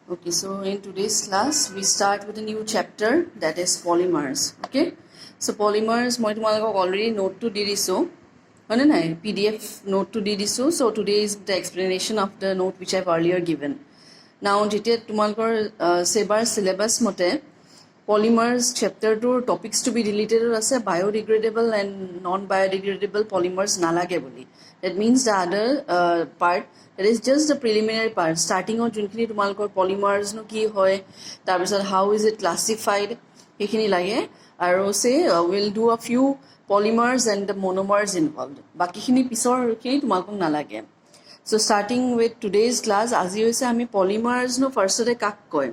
Okay, so in today's class, we start with a new chapter that is polymers. Okay, so polymers, মই তোমালোকক already note to di diso, হয় নাই PDF note to di diso. So today is the explanation of the note which I've earlier given. Now, যেতিয়া তোমালোকৰ সেবাৰ syllabus মতে polymers chapter 2 topics to be deleted আছে biodegradable and non-biodegradable polymers নালাগে বুলি. That means the other part, that is just the preliminary part. Starting on যোনখিনি তোমালোকৰ polymers নো কি হয়, তাৰপিছত how is it classified, সেইখিনি লাগে আৰু we'll do a few polymers and the monomers involved. বাকিখিনি পিছৰখিনি তোমালোকক নালাগে. So starting with today's class, আজি হৈছে আমি polymers নো ফাৰ্ষ্টতে কাক কয়.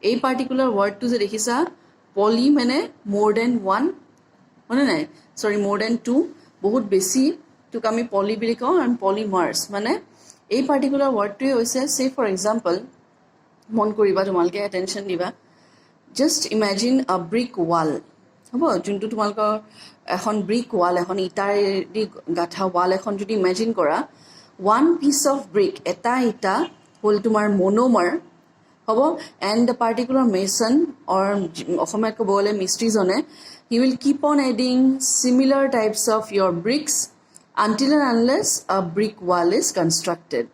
এই পাৰ্টিকুলাৰ ৱৰ্ডটো যে দেখিছা, পলি মানে more than one, মানে নাই সৰি more than two, বহুত বেছি তোক আমি পলি বুলি কওঁ, আৰু পলিমাৰ্ছ মানে এই পাৰ্টিকুলাৰ ৱৰ্ডটোৱে হৈছে সে ফৰ এক্সাম্পল মন কৰিবা, তোমালোকে এটেনশ্যন দিবা, জাষ্ট ইমেজিন আ ব্ৰিক ৱাল, হ'ব, যোনটো তোমালোকৰ এখন ব্ৰিক ৱাল, এখন ইটাৰেদি গাঁঠা ৱাল এখন যদি ইমেজিন কৰা, ওৱান পিচ অফ ব্ৰিক, এটা ইটা হ'ল তোমাৰ মনোমাৰ, হ'ব, and the particular mason or অসমীয়াত ক'ব গ'লে মিস্ত্ৰীজনে, he will keep on adding similar types of your bricks until and unless a brick wall is constructed.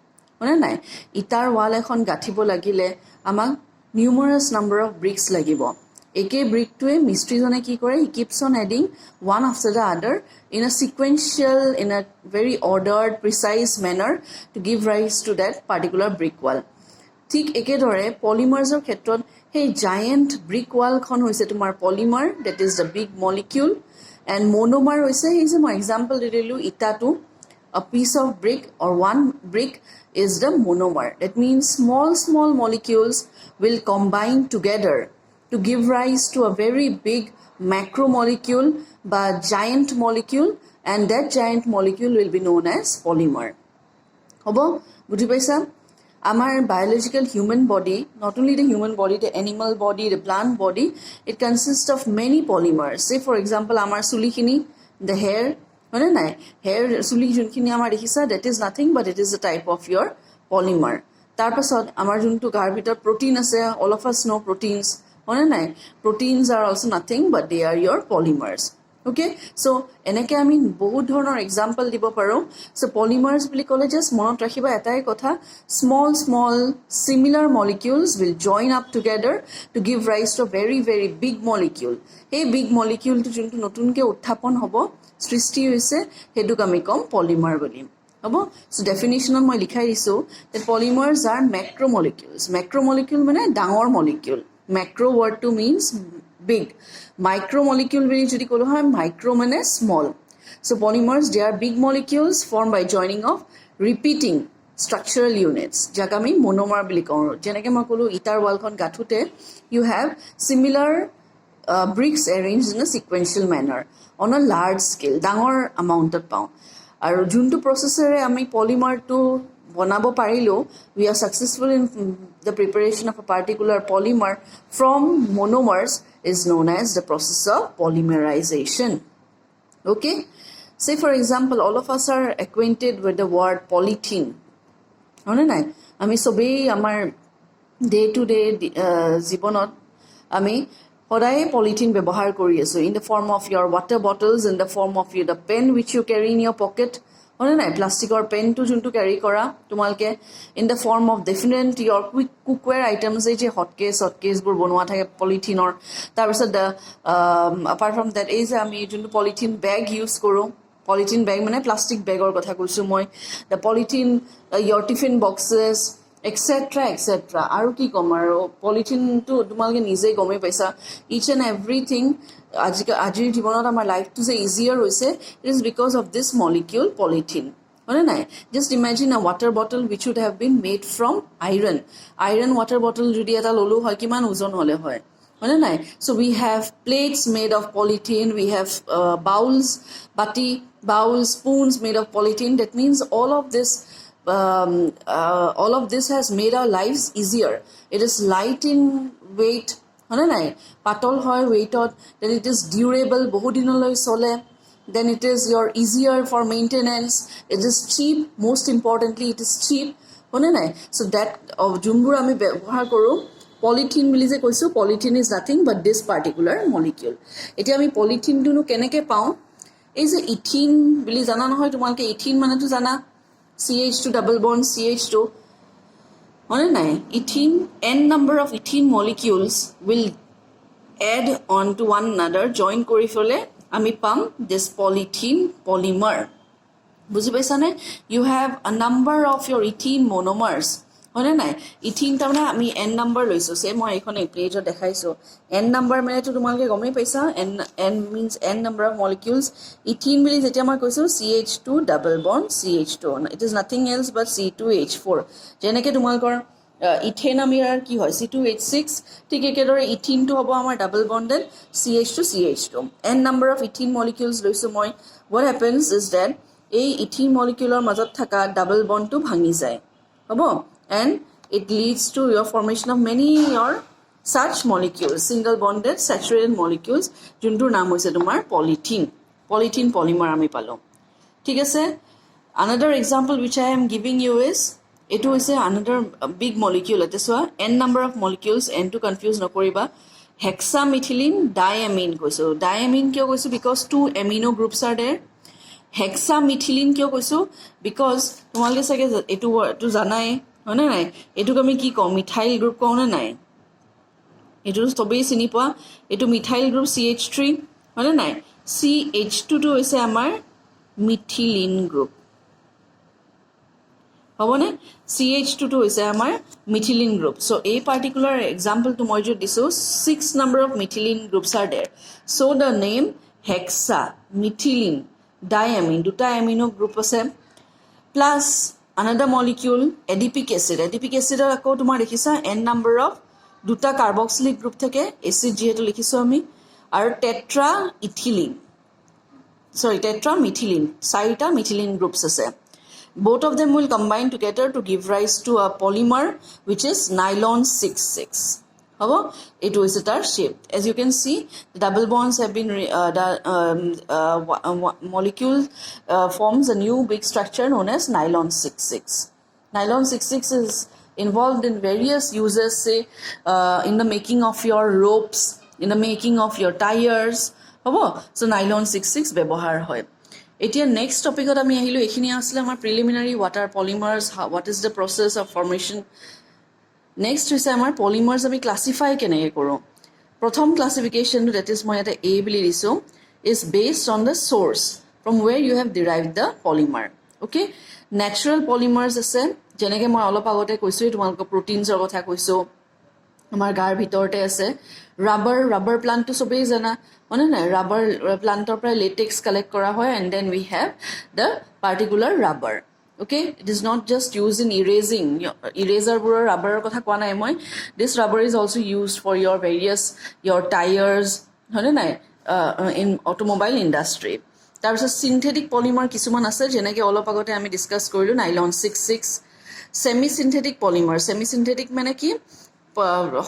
মানে নাই, ইটাৰ ৱাল এখন গাঁঠিব লাগিলে আমাক নিউমাৰাছ নাম্বাৰ অফ ব্ৰিক্স লাগিব. একে ব্ৰিকটোৱে মিস্ত্ৰীজনে কি কৰে, he keeps on adding one after the other in a sequential, in a very ordered precise manner to give rise to that particular brick wall. ঠিক একেদৰে পলিমাৰ্ছৰ ক্ষেত্ৰত সেই জায়েণ্ট ব্ৰিক ৱালখন হৈছে তোমাৰ polymer, that is the big molecule, and monomer হৈছে এই যে মই এক্সাম্পল দি দিলোঁ ইটাটো, a piece of brick or one brick is the monomer. That means small molecules will combine together to give rise to a very big macromolecule বা giant molecule, and that giant molecule will be known as polymer. হ'ব, বুজি পাইছা? Our biological human body, not only the human body, the animal body, the plant body, it consists of many polymers. Say for example, our sulikhini, the hair, hair suli junkhini amar dekhisa, that is nothing but it is a type of your polymer. Tar pasot amar juntu gar bhitor protein ase, all of us know proteins, proteins are also nothing but they are your polymers. Okay, so এনেকে আমি বহুত ধৰণৰ example দিব পাৰোঁ. So polymers বুলি ক'লে just মনত ৰাখিবা এটাই কথা, small similar molecules will join up together to give rise to very very big molecule. সেই বিগ মলিকিউলটো যোনটো নতুনকৈ উত্থাপন হ'ব, সৃষ্টি হৈছে, সেইটোক আমি ক'ম পলিমাৰ বুলি. হ'ব, সো ডেফিনেশ্যনত মই লিখাই দিছোঁ যে পলিমাৰ্ছ আৰ মেক্ৰ'মলিকিউলছ. মেক্ৰ'মলিকিউল মানে ডাঙৰ মলিকিউল. মেক্ৰ' ৱৰ্ডটো মিনছ big. Micromolecule বুলি যদি ক'লো হয়, micro মানে small. So polymers, they are big molecules formed by joining of repeating structural units, যাক আমি monomer বুলি কওঁ. যেনেকৈ মই ক'লো ইটাৰ ৱালখন গাঁঠোতে you have similar bricks arranged in a sequential manner on a large scale, ডাঙৰ amountত পাওঁ. আৰু যোনটো প্ৰচেছেৰে আমি পলিমাৰটো বনাব পাৰিলেও, we are successful in the preparation of a particular polymer from monomers is known as the process of polymerization. Okay, say for example, all of us are acquainted with the word polythene. নাই, আমি সবেই আমাৰ day to day জীৱনত আমি সদায় polythene ব্যৱহাৰ কৰি আছোঁ, in the form of your water bottles, in the form of the pen which you carry in your pocket, নাই, প্লাষ্টিকৰ পেনটো যোনটো কেৰি কৰা তোমালোকে, in the form of different your cookware items, এই যে হটকেছবোৰ বনোৱা থাকে পলিথিনৰ. তাৰপিছত এপাৰ্ট ফ্ৰম ডেট, এই যে আমি যোনটো পলিথিন বেগ ইউজ কৰোঁ, পলিথিন বেগ মানে প্লাষ্টিক বেগৰ কথা কৈছোঁ মই, the polythene, your tiffin boxes, etcetera etcetera. আৰু কি ক'ম, আৰু পলিথিনটো তোমালোকে নিজেই গমেই পাইছা, ইচ এণ্ড এভৰিথিং. আজিৰ জীৱনত আমাৰ লাইফটো যে ইজিয়াৰ হৈছে, it is because of this molecule polythene. হয়নে নাই? Just imagine a water bottle which would have been made from iron water bottle যদি এটা ল'লোঁ হয়, কিমান ওজন হ'লে হয়, হয়নে নাই? So' we have plates made of polythene, we have bowls, spoons made of polythene. That means all of this has made our lives easier. It is light in weight, হয়নে নাই? পাতল হয় ৱেইটত, then it is durable, বহু দিনলৈ চলে, then it is your easier for maintenance, it is cheap, most importantly it is cheap, হয়নে নাই so that যোনবোৰ আমি ব্যৱহাৰ কৰোঁ পলিথিন বুলি যে কৈছোঁ polythene is nothing but this particular molecule এতিয়া আমি পলিথিনটোনো কেনেকৈ পাওঁ এই যে ইথিন বুলি জানা নহয় তোমালোকে ইথিন মানেতো জানা CH2 ডাবল বন্ড CH2 হয়নে নাই ethene n number of ethene molecules will add on to one another join কৰি ফেলে আমি পাম this polythene polymer বুজি পাইছানে you have a number of your ethene monomers হয়নে নাই ইথিন তাৰমানে আমি n number লৈছোঁ সে মই এইখন পেজত দেখাইছোঁ n number মানেতো তোমালোকে গমেই পাইছা n means n number of molecules ethene বুলি যেতিয়া মই কৈছোঁ CH2 double bond CH2 it is nothing else but C2H4 যেনেকৈ তোমালোকৰ ইথেন আমাৰ কি হয় C2H6 ঠিক একেদৰে ইথিনটো হ'ব আমাৰ double bonded CH2 CH2 n number of ethene molecules লৈছোঁ মই what happens is that এই ইথিন মলিকিউলৰ মাজত থকা ডাবল বন্ডটো ভাঙি যায় হ'ব and it leads to your formation of many your such molecules single bonded saturated molecules যোনটোৰ নাম হৈছে তোমাৰ polythene polymer আমি পালো ঠিক আছে another example which I am giving you is এটো হৈছে another big molecule এতে সোয়া n number of molecules n to confuse নকৰিবা hexamethylene diamine কৈছো diamine কিয় কৈছো because two amino groups are there hexamethylene কিয় কৈছো because তোমালোকে চাগে এটো জানাই হয়নে নাই এটোক আমি কি কওঁ মিথাইল গ্ৰুপ কওঁ না নাই এটো সবেই চিনি পোৱা এটো মিথাইল গ্ৰুপ CH3 হয়নে নাই CH2 টো হৈছে আমাৰ মিথিলিন গ্ৰুপ হবনে CH2 টো হৈছে আমাৰ মিথিলিন গ্ৰুপ সো এই পাৰ্টিকুলাৰ এক্সাম্পল তো মই যে দিছো 6 number of methylene groups are there so the name hexamethylene diamine দুটা amino group আছে plus another molecule adipic acid আকৌ তোমাৰ দেখিছা n number of দুটা carboxylic group থাকে acid যেহেতু লিখিছো আমি আৰু tetramethylene চাৰিটা methylene groups আছে both of them will combine together to give rise to a polymer which is nylon 6,6 However, it is its shape. As you can see, the double bonds have been molecule forms a new big structure known as nylon 6,6. Nylon 6,6 is involved in various uses, say in the making of your ropes, in the making of your tires. So nylon 6,6 ব্যবহাৰ হয় এতিয়া next টপিকত আমি আহিলো এখিনি আসলে আমাৰ preliminary what are polymers what is the process of formation Next is our polymers we classify কেনেকৈ কৰোঁ প্ৰথম classification that is মই এটা A বুলি দিছো is based on the source from where you have derived the polymer okay natural polymers আছে যেনেকৈ মই অলপ আগতে কৈছো তোমালোকৰ proteins-ৰ কথা কৈছো আমাৰ গাৰ ভিতৰতে আছে rubber plant to সবেই জানা মানে না rubber plant-ৰ পৰা latex collect কৰা হয় and then we have the particular rubber Okay, it is not just used in erasing. Eraser bura rubber kotha koa nai moi. This rubber is also used for your various your tires, in automobile industry. There is a synthetic polymer kisuman ase jeneke olop agote ami discuss korilu nylon 6,6. Semi-synthetic polymer. Semi-synthetic mane ki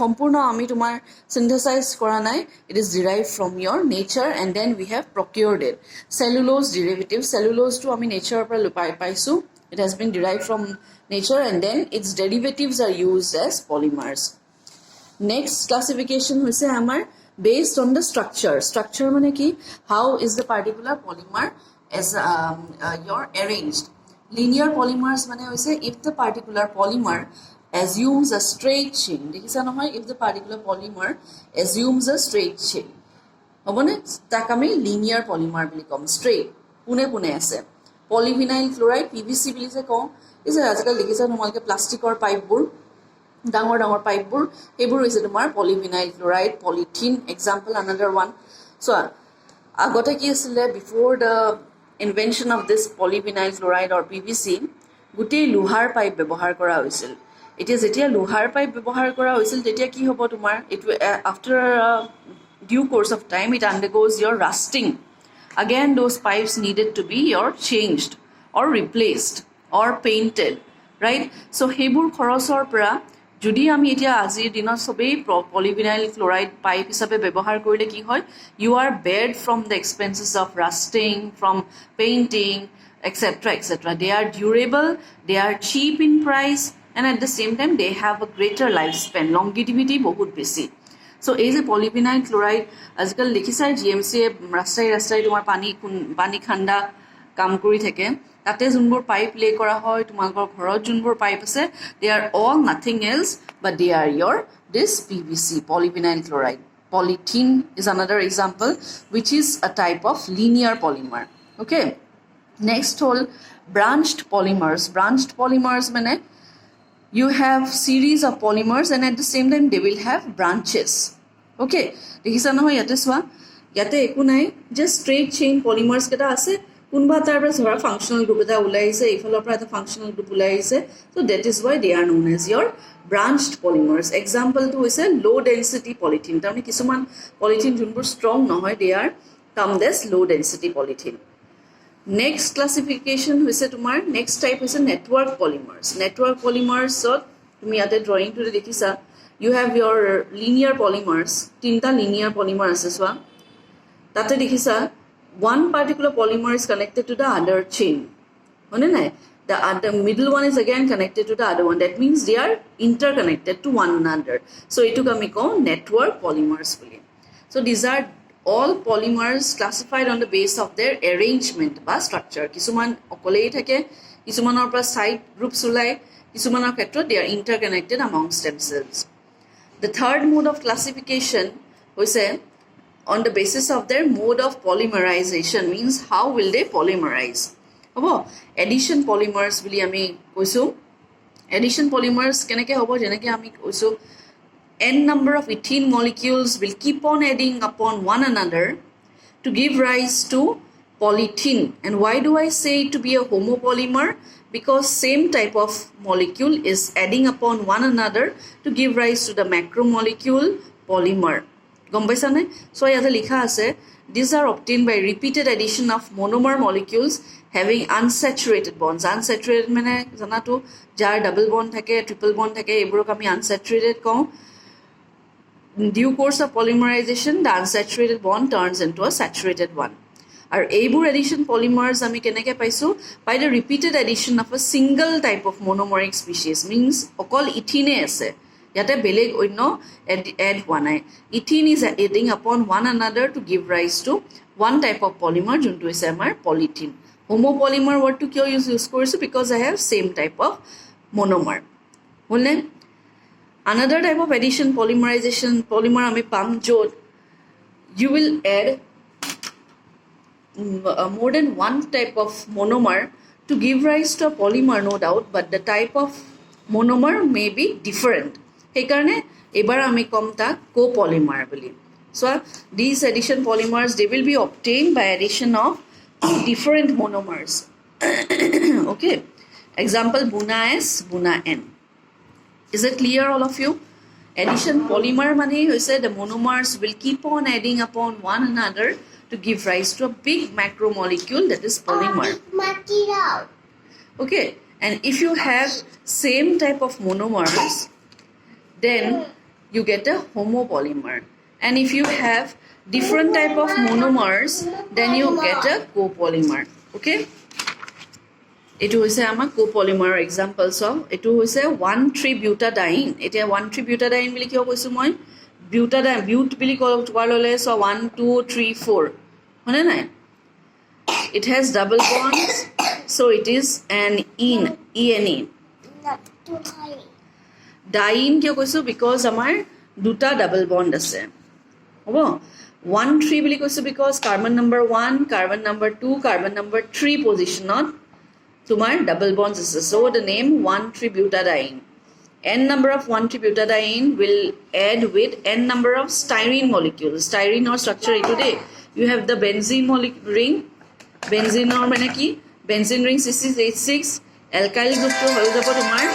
সম্পূৰ্ণ আমি তোমাৰ synthesize কৰা নাই it is derived from your nature and then we have procured it cellulose derivative cellulose to আমি nature পৰা পাইছো it has been derived from nature and then its derivatives are used as polymers next classification হৈছে আমাৰ based on the structure মানে কি how is the particular polymer as your arranged linear polymers মানে হৈছে if the particular polymer assumes a straight chain দেখিছা নহয় if the particular polymer assumes a straight chain হবনে তাক আমি linear polymer বুলি কম straight পুনে আছে polyvinyl chloride PVC বুলি যে কওঁ এই যে আজিকাল দেখিছা তোমালোকে প্লাষ্টিকৰ পাইপবোৰ ডাঙৰ পাইপবোৰ এইবোৰ হৈছে তোমাৰ polyvinyl chloride polythene example another one so আগতে কি আছিল before the invention of this polyvinyl chloride or PVC গুটেই লোহাৰ পাইপ ব্যৱহাৰ কৰা হৈছিল এতিয়া যেতিয়া লোহাৰ পাইপ ব্যৱহাৰ কৰা হৈছিল তেতিয়া কি হ'ব তোমাৰ after a due course of time it undergoes your rusting again those pipes needed to be changed or replaced or painted right so hebur khorosor pra jodi ami etia ajir dinot sobe polyvinyl chloride pipe hisabe ব্যবহার korile ki hoy you are barred from the expenses of rusting from painting etc they are durable they are cheap in price and at the same time they have a greater lifespan, longevity বহুত বেছি. So এই যে polyvinyl chloride আজিকালি দেখিছাই GMCয়ে ৰাস্তাই তোমাৰ পানী ঠাণ্ডা কাম কৰি থাকে, তাতে যোনবোৰ পাইপ লে কৰা হয় তোমালোকৰ ঘৰত যোনবোৰ পাইপ আছে, they are all nothing else but they are your this PVC, polyvinyl chloride. Polythene is another example, which is a type of linear polymer. Okay, next whole branched polymers. Branched polymers mean you have series of polymers and at the same time they will have branches. Okay, dekhisa nohoy yate swa yate eku nai, just straight chain polymers keta ase, kunba tar pra dhora functional group eta ulai aise, efalor pra eta functional group ulai aise, so that is why they are known as your branched polymers. Example to is a low density polythene. Tamni kisuman polythene junbur strong nohoy, they are termed as low density polythene. Next classification hoise tumar next type hoise network polymers. Network polymers so tumi ate drawing to dekhisa, you have your linear polymers, tinta linear polymer ase swa, tate dekhisa one particular polymer is connected to the other chain, hone nai, the middle one is again connected to the other one, that means they are interconnected to one another, so etu kami ko network polymers boli. So these are all polymers classified on the base of their arrangement ba structure. Kisuman okolei thake, kisumanor pra side groups ulai, kisumanor khetrot they are interconnected amongst themselves. The third mode of classification hoise on the basis of their mode of polymerization, means how will they polymerize. Hobo addition polymers bili ami koisu. Addition polymers keneke hobo jeneke ami koisu, n number of ethene molecules will keep on adding upon one another to give rise to polythene. And why do I say it to be a homopolymer? Because same type of molecule is adding upon one another to give rise to the macromolecule polymer. Gom paisa nai? So yate likha ase, these are obtained by repeated addition of monomer molecules having unsaturated bonds. Unsaturated mane jana to jar double bond thake, triple bond thake, eborok ami unsaturated kau. In due course of polymerization, the unsaturated bond turns into a saturated one. Our Abur addition polymers ami keneke paisu, by the repeated addition of a single type of monomeric species, means okol ethene ase, yate beleg oino add one ai. Ethene is adding upon one another to give rise to one type of polymer, juntu is amar polythene. Homopolymer word to kyo use korisu, because I have same type of monomer. Hole another type of addition polymerization polymer ami pam jod you will add more than one type of monomer to give rise to a polymer, no doubt, but the type of monomer may be different. He karone ebar ami kom ta copolymer boli. So these addition polymers, they will be obtained by addition of different monomers. Okay, example Buna S, Buna N. Is it clear, all of you? Addition polymer money, we said the monomers will keep on adding upon one another to give rise to a big macromolecule, that is polymer. Okay, and if you have same type of monomers, then you get a homopolymer. And if you have different type of monomers, then you get a copolymer. Okay? Etu hoise ama copolymer examples of etu hoise 1,3-butadiene. Eta 1,3-butadiene bili kyo koisu moi, butadiene but bili koar lole, so 1 2 3 4 hone nai, it has double bonds, so it is an ene. Diene kyo koisu, because amar duta double bond ase. Hobo 1,3 bili koisu because carbon number 1, carbon number 2, carbon number 3 position on tumar double bonds is, so the name 1,3-butadiene. N number of 1,3-butadiene will add with n number of styrene molecules. Styrene or structure today you have the benzene ring, benzene or mane ki benzene ring 6,6H6, alkyl group to hoye jabo tumar